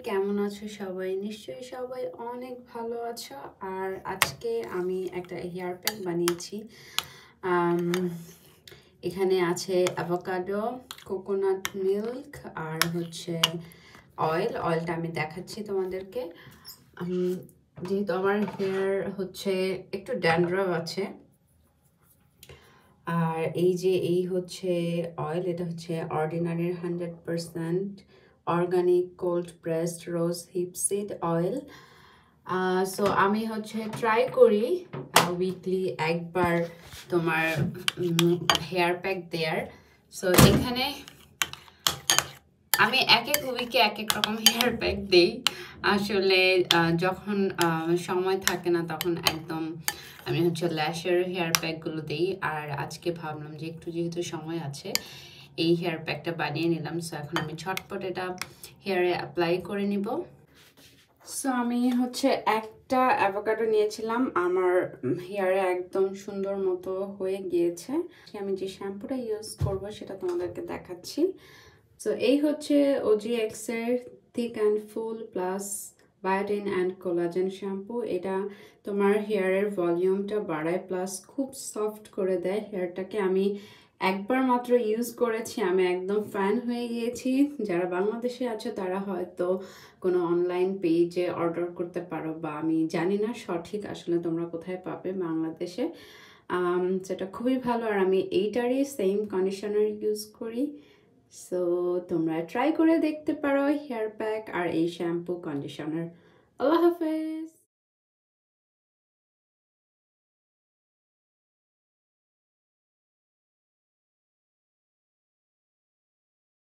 কেমন আছো সবাই? নিশ্চয়ই সবাই অনেক ভালো আছো। আর আজকে আমি একটা হেয়ার প্যাক বানিয়েছি। আম, এখানে আছে অ্যাভোকাডো, কোকোনাট মিল্ক আর হচ্ছে অয়েলটা আমি দেখাচ্ছি তোমাদেরকে। যেহেতু আমার হেয়ার হচ্ছে একটু ড্যান্ড্রাফ আছে, আর এই হচ্ছে অয়েল, এটা হচ্ছে অর্ডিনারির 100% অর্গানিক কোল্ড প্রেসড রোজ হিপ সিড অয়েল। সো আমি হচ্ছে ট্রাই করি উইকলি একবার তোমার হেয়ার প্যাক দেয়ার। সো এখানে আমি এক এক উইকে এক এক রকম হেয়ার প্যাক দিই। আসলে যখন সময় থাকে না তখন একদম আমি হচ্ছে ল্যাশের হেয়ার প্যাকগুলো দিই। আর আজকে ভাবলাম যে একটু যেহেতু সময় আছে এই হেয়ার প্যাকটা বানিয়ে নিলাম। সো এখন আমি ঝটপট এটা হেয়ারে অ্যাপ্লাই করে নিব। সো আমি হচ্ছে একটা অ্যাভোকাডো নিয়েছিলাম, আমার হেয়ারে একদম সুন্দর মতো হয়ে গিয়েছে। আমি যে শ্যাম্পুটা ইউজ করব সেটা তোমাদেরকে দেখাচ্ছি। সো এই হচ্ছে OGX এর thick and full plus বায়োটিন and collagen shampoo. এটা তোমার হেয়ারের ভলিউমটা বাড়ায় প্লাস খুব সফট করে দেয় হেয়ারটাকে। আমি একবার মাত্র ইউজ করেছি, আমি একদম ফ্যান হয়ে গিয়েছি। যারা বাংলাদেশে আছে তারা হয়তো কোনো অনলাইন পেজে অর্ডার করতে পারো, বা আমি জানি না সঠিক আসলে তোমরা কোথায় পাবে বাংলাদেশে। সেটা খুবই ভালো। আর আমি এইটারই সেম কন্ডিশনার ইউজ করি। সো তোমরা ট্রাই করে দেখতে পারো হেয়ার প্যাক আর এই শ্যাম্পু কন্ডিশনার। আল্লাহ হাফেজ।